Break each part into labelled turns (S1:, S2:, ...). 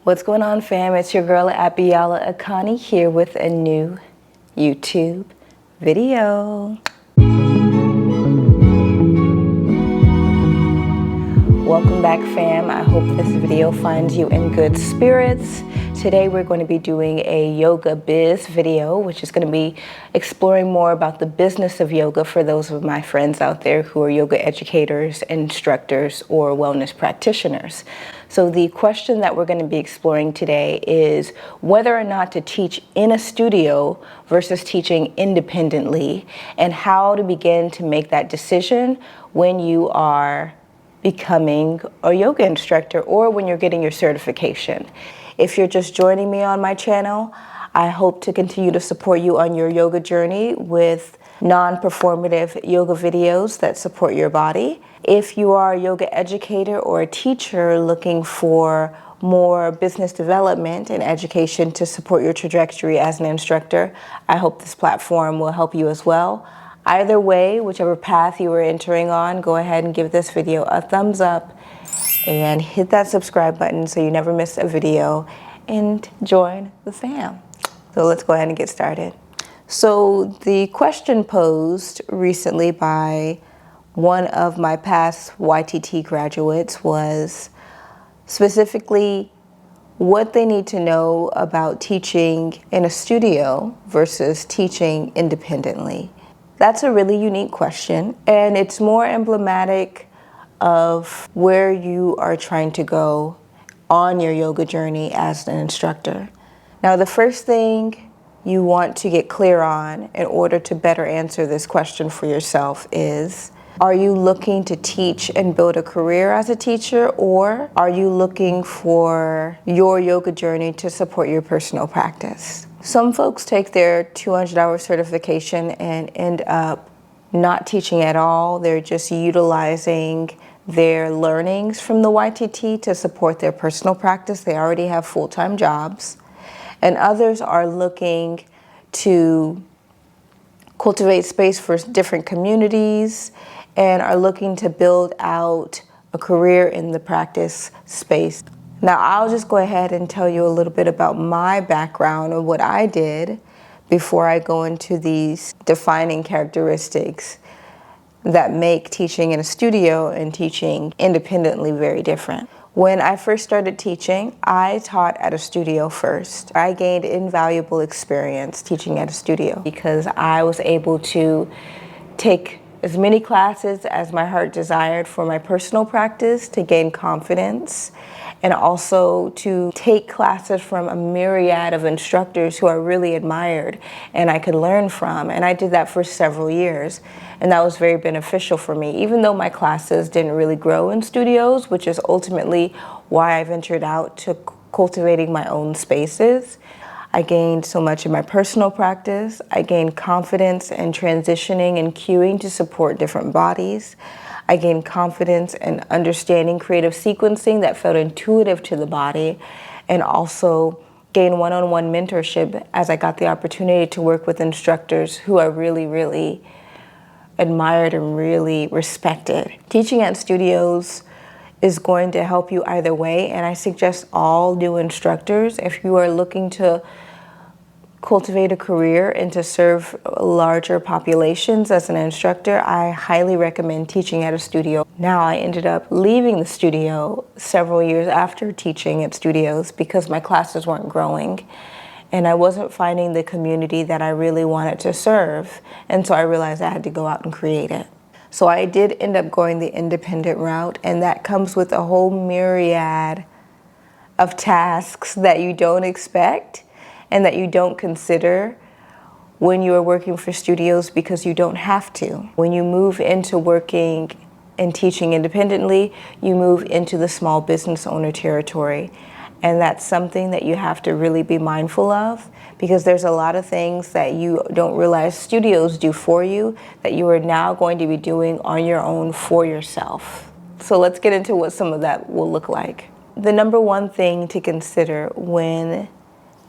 S1: What's going on, fam? It's your girl Abiyala Akani here with a new YouTube video. Welcome back, fam. I hope this video finds you in good spirits. Today we're going to be doing a yoga biz video, which is going to be exploring more about the business of yoga for those of my friends out there who are yoga educators, instructors, or wellness practitioners. So the question that we're going to be exploring today is whether or not to teach in a studio versus teaching independently, and how to begin to make that decision when you are becoming a yoga instructor or when you're getting your certification. If you're just joining me on my channel, I hope to continue to support you on your yoga journey with non-performative yoga videos that support your body. If you are a yoga educator or a teacher looking for more business development and education to support your trajectory as an instructor, I hope this platform will help you as well. Either way, whichever path you are entering on, go ahead and give this video a thumbs up and hit that subscribe button so you never miss a video and join the fam. So let's go ahead and get started. So the question posed recently by one of my past YTT graduates was specifically what they need to know about teaching in a studio versus teaching independently. That's a really unique question, and it's more emblematic of where you are trying to go on your yoga journey as an instructor. Now, the first thing you want to get clear on in order to better answer this question for yourself is, are you looking to teach and build a career as a teacher, or are you looking for your yoga journey to support your personal practice? Some folks take their 200-hour certification and end up not teaching at all. They're just utilizing their learnings from the YTT to support their personal practice. They already have full-time jobs. And others are looking to cultivate space for different communities and are looking to build out a career in the practice space. Now, I'll just go ahead and tell you a little bit about my background and what I did before I go into these defining characteristics that make teaching in a studio and teaching independently very different. When I first started teaching, I taught at a studio first. I gained invaluable experience teaching at a studio because I was able to take as many classes as my heart desired for my personal practice to gain confidence, and also to take classes from a myriad of instructors who I really admired and I could learn from. And I did that for several years, and that was very beneficial for me, even though my classes didn't really grow in studios, which is ultimately why I ventured out to cultivating my own spaces. I gained so much in my personal practice. I gained confidence in transitioning and cueing to support different bodies. I gained confidence in understanding creative sequencing that felt intuitive to the body, and also gained one-on-one mentorship as I got the opportunity to work with instructors who I really, really admired and really respected. Teaching at studios is going to help you either way, and I suggest all new instructors, if you are looking to cultivate a career and to serve larger populations as an instructor, I highly recommend teaching at a studio. Now, I ended up leaving the studio several years after teaching at studios because my classes weren't growing and I wasn't finding the community that I really wanted to serve, and so I realized I had to go out and create it. So I did end up going the independent route, and that comes with a whole myriad of tasks that you don't expect and that you don't consider when you are working for studios because you don't have to. When you move into working and teaching independently, you move into the small business owner territory. And that's something that you have to really be mindful of, because there's a lot of things that you don't realize studios do for you that you are now going to be doing on your own for yourself. So let's get into what some of that will look like. The number one thing to consider when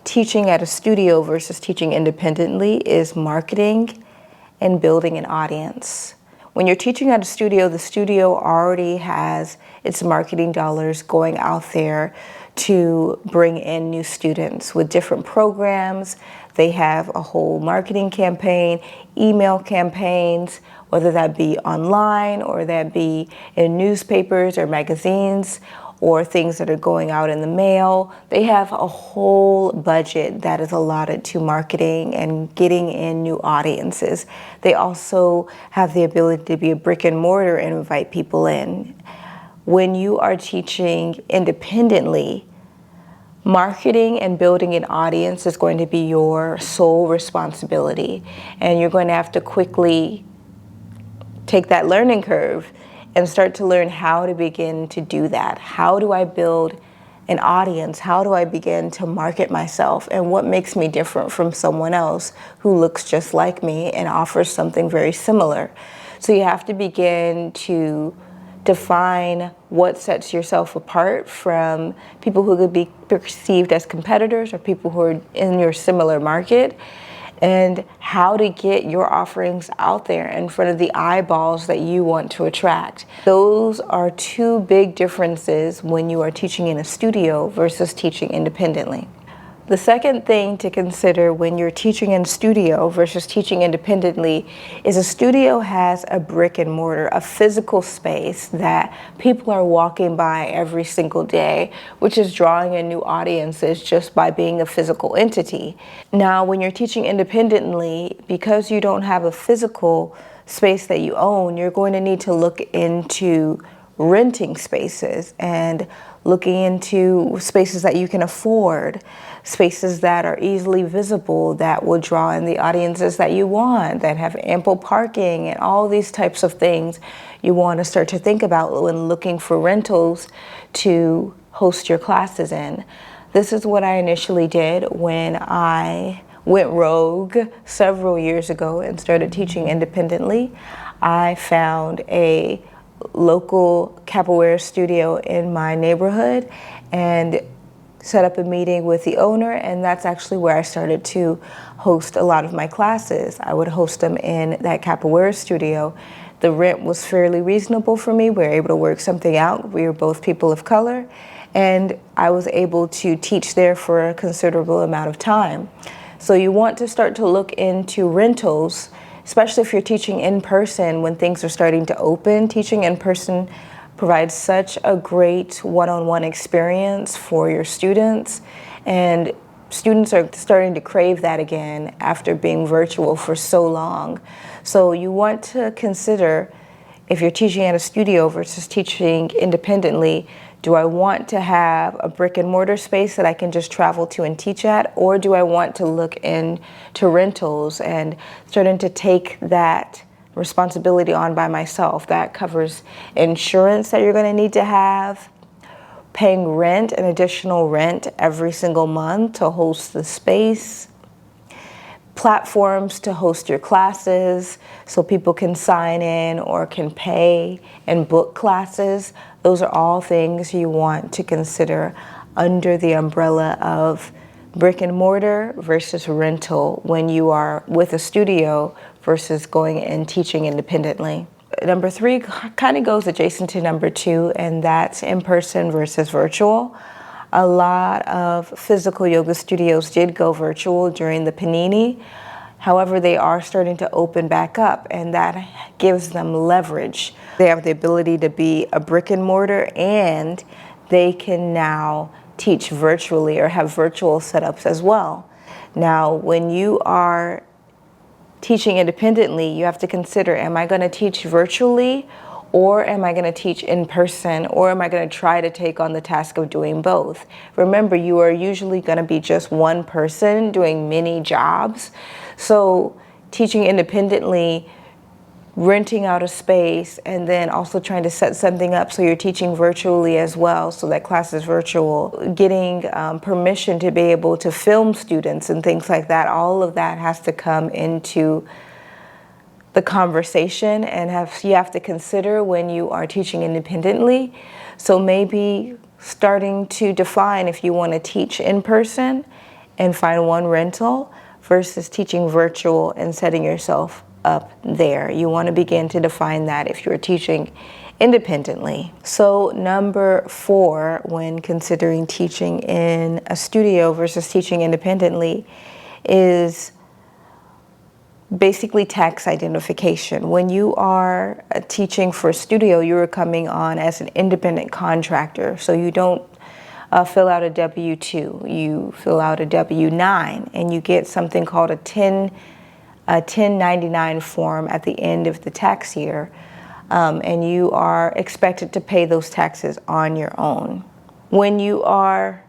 S1: teaching at a studio versus teaching independently is marketing and building an audience. When you're teaching at a studio, the studio already has its marketing dollars going out there to bring in new students with different programs. They have a whole marketing campaign, email campaigns, whether that be online or that be in newspapers or magazines or things that are going out in the mail. They have a whole budget that is allotted to marketing and getting in new audiences. They also have the ability to be a brick and mortar and invite people in. When you are teaching independently, marketing and building an audience is going to be your sole responsibility, and you're going to have to quickly take that learning curve and start to learn how to begin to do that. How do I build an audience? How do I begin to market myself? And what makes me different from someone else who looks just like me and offers something very similar? So you have to begin to define what sets yourself apart from people who could be perceived as competitors or people who are in your similar market, and how to get your offerings out there in front of the eyeballs that you want to attract. Those are two big differences when you are teaching in a studio versus teaching independently. The second thing to consider when you're teaching in studio versus teaching independently is a studio has a brick and mortar, a physical space that people are walking by every single day, which is drawing in new audiences just by being a physical entity. Now, when you're teaching independently, because you don't have a physical space that you own, you're going to need to look into renting spaces and looking into spaces that you can afford, spaces that are easily visible, that will draw in the audiences that you want, that have ample parking and all these types of things you want to start to think about when looking for rentals to host your classes in. This is what I initially did when I went rogue several years ago and started teaching independently. I found a local capoeira studio in my neighborhood and set up a meeting with the owner, and that's actually where I started to host a lot of my classes. I would host them in that capoeira studio. The rent was fairly reasonable for me. We were able to work something out. We were both people of color, and I was able to teach there for a considerable amount of time. So you want to start to look into rentals, especially if you're teaching in person when things are starting to open. Teaching in person provides such a great one-on-one experience for your students, and students are starting to crave that again after being virtual for so long. So you want to consider, if you're teaching at a studio versus teaching independently, do I want to have a brick and mortar space that I can just travel to and teach at, or do I want to look into rentals and starting to take that responsibility on by myself? That covers insurance that you're going to need to have, paying rent, an additional rent every single month to host the space, platforms to host your classes so people can sign in or can pay and book classes. Those are all things you want to consider under the umbrella of brick and mortar versus rental when you are with a studio versus going and teaching independently. Number three kind of goes adjacent to number two, and that's in-person versus virtual. A lot of physical yoga studios did go virtual during the panini. However, they are starting to open back up, and that gives them leverage. They have the ability to be a brick and mortar, and they can now teach virtually or have virtual setups as well. Now, when you are teaching independently, you have to consider, am I going to teach virtually, or am I going to teach in person, or am I going to try to take on the task of doing both? Remember, you are usually going to be just one person doing many jobs. So teaching independently, renting out a space, and then also trying to set something up so you're teaching virtually as well, so that class is virtual, getting permission to be able to film students and things like that, all of that has to come into the conversation and you have to consider when you are teaching independently. So maybe starting to define if you want to teach in person and find one rental versus teaching virtual and setting yourself up there. You want to begin to define that if you're teaching independently. So number 4, when considering teaching in a studio versus teaching independently, is basically tax identification. When you are teaching for a studio, you're coming on as an independent contractor. So you don't fill out a W-2, you fill out a W-9, and you get something called a 1099 form at the end of the tax year. And you are expected to pay those taxes on your own. When you are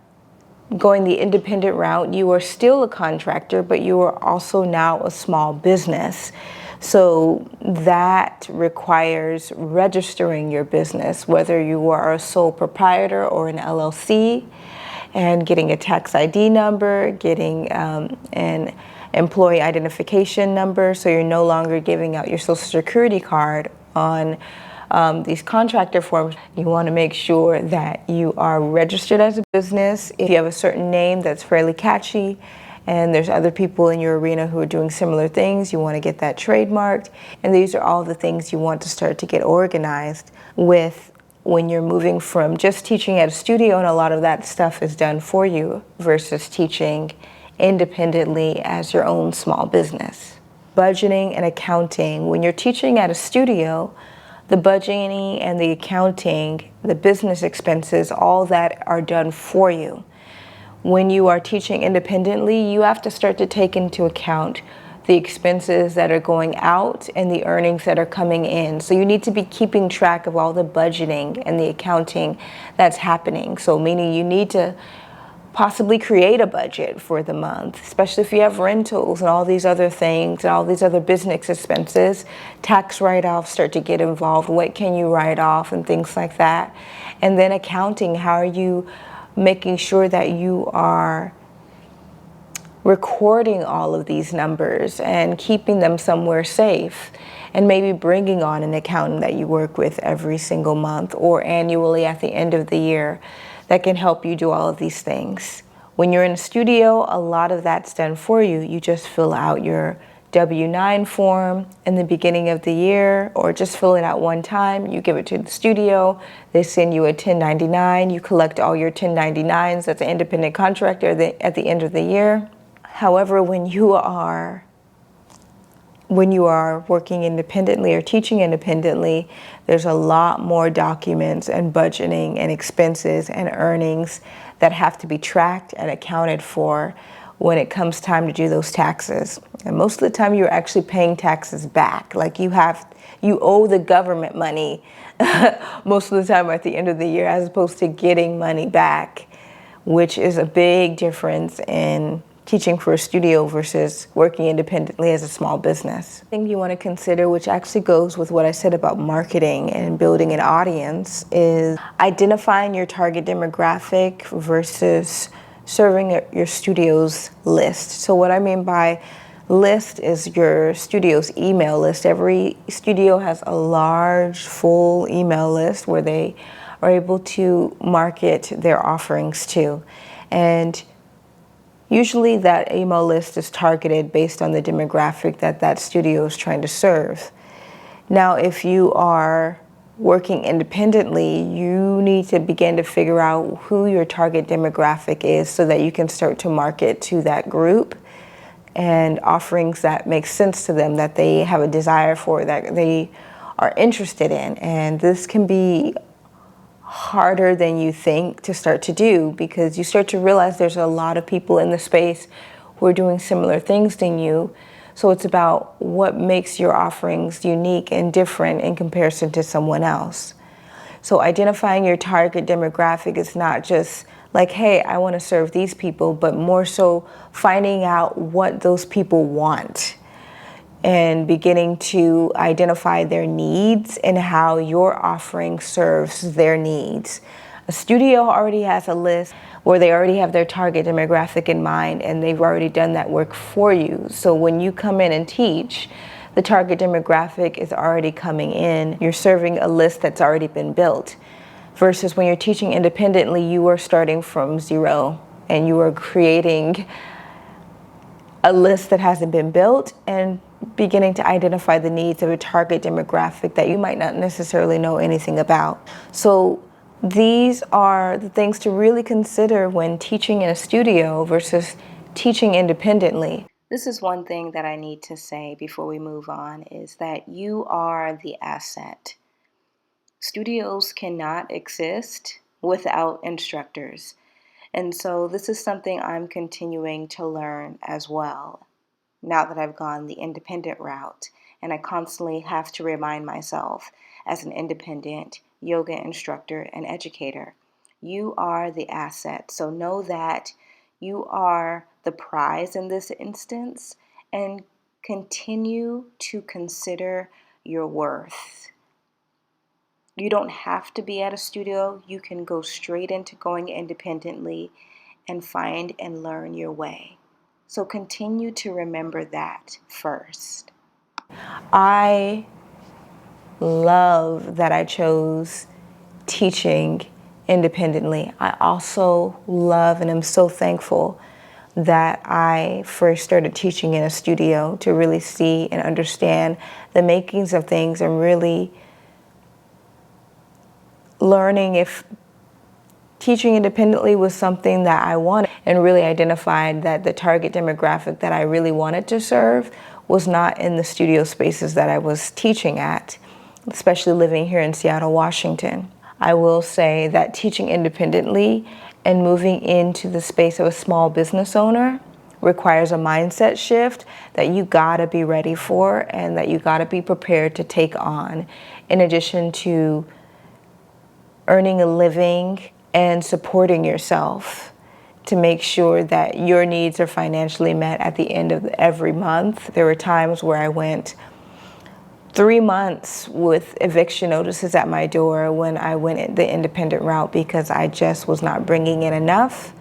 S1: going the independent route, you are still a contractor, but you are also now a small business. So that requires registering your business, whether you are a sole proprietor or an LLC, and getting a tax ID number, getting an employee identification number, so you're no longer giving out your Social Security card on these contractor forms. You want to make sure that you are registered as a business. If you have a certain name that's fairly catchy and there's other people in your arena who are doing similar things, you want to get that trademarked. And these are all the things you want to start to get organized with when you're moving from just teaching at a studio, and a lot of that stuff is done for you, versus teaching independently as your own small business. Budgeting and accounting. When you're teaching at a studio, the budgeting and the accounting, the business expenses, all that are done for you. When you are teaching independently, you have to start to take into account the expenses that are going out and the earnings that are coming in. So you need to be keeping track of all the budgeting and the accounting that's happening. So meaning you need to possibly create a budget for the month, especially if you have rentals and all these other things and all these other business expenses. Tax write-offs start to get involved. What can you write off and things like that. And then accounting, how are you making sure that you are recording all of these numbers and keeping them somewhere safe, and maybe bringing on an accountant that you work with every single month or annually at the end of the year that can help you do all of these things. When you're in a studio, a lot of that's done for you. You just fill out your W-9 form in the beginning of the year, or just fill it out one time. You give it to the studio. They send you a 1099. You collect all your 1099s as an independent contractor at the end of the year. However, when you are working independently or teaching independently, there's a lot more documents and budgeting and expenses and earnings that have to be tracked and accounted for when it comes time to do those taxes. And most of the time you're actually paying taxes back. Like you owe the government money most of the time at the end of the year, as opposed to getting money back, which is a big difference in teaching for a studio versus working independently as a small business. The thing you want to consider, which actually goes with what I said about marketing and building an audience, is identifying your target demographic versus serving your studio's list. So what I mean by list is your studio's email list. Every studio has a large, full email list where they are able to market their offerings to. And usually that email list is targeted based on the demographic that studio is trying to serve. Now, if you are working independently, you need to begin to figure out who your target demographic is so that you can start to market to that group and offerings that make sense to them, that they have a desire for, that they are interested in. And this can be harder than you think to start to do, because you start to realize there's a lot of people in the space who are doing similar things than you. So it's about what makes your offerings unique and different in comparison to someone else. So identifying your target demographic is not just like, hey, I want to serve these people, but more so finding out what those people want and beginning to identify their needs and how your offering serves their needs. A studio already has a list where they already have their target demographic in mind, and they've already done that work for you. So when you come in and teach, the target demographic is already coming in. You're serving a list that's already been built. Versus when you're teaching independently, you are starting from zero and you are creating a list that hasn't been built, and beginning to identify the needs of a target demographic that you might not necessarily know anything about. So these are the things to really consider when teaching in a studio versus teaching independently. This is one thing that I need to say before we move on, is that you are the asset. Studios cannot exist without instructors. And so this is something I'm continuing to learn as well, now that I've gone the independent route. And I constantly have to remind myself, as an independent yoga instructor and educator, you are the asset. So know that you are the prize in this instance, and continue to consider your worth. You don't have to be at a studio. You can go straight into going independently and find and learn your way. So continue to remember that first. I love that I chose teaching independently. I also love and am so thankful that I first started teaching in a studio, to really see and understand the makings of things, and really learning if teaching independently was something that I wanted, and really identified that the target demographic that I really wanted to serve was not in the studio spaces that I was teaching at, especially living here in Seattle, Washington. I will say that teaching independently and moving into the space of a small business owner requires a mindset shift that you gotta be ready for, and that you gotta be prepared to take on, in addition to earning a living and supporting yourself, to make sure that your needs are financially met at the end of every month. There were times where I went 3 months with eviction notices at my door when I went the independent route, because I just was not bringing in enough.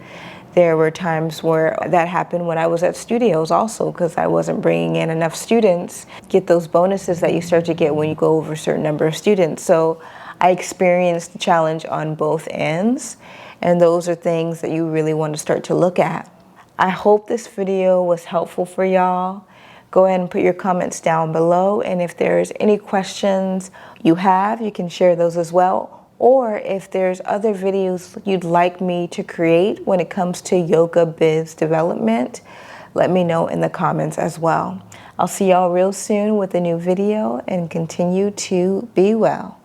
S1: There were times where that happened when I was at studios also, because I wasn't bringing in enough students. Get those bonuses that you start to get when you go over a certain number of students. So I experienced the challenge on both ends, and those are things that you really want to start to look at. I hope this video was helpful for y'all. Go ahead and put your comments down below, and if there's any questions you have, you can share those as well. Or if there's other videos you'd like me to create when it comes to yoga biz development, let me know in the comments as well. I'll see y'all real soon with a new video, and continue to be well.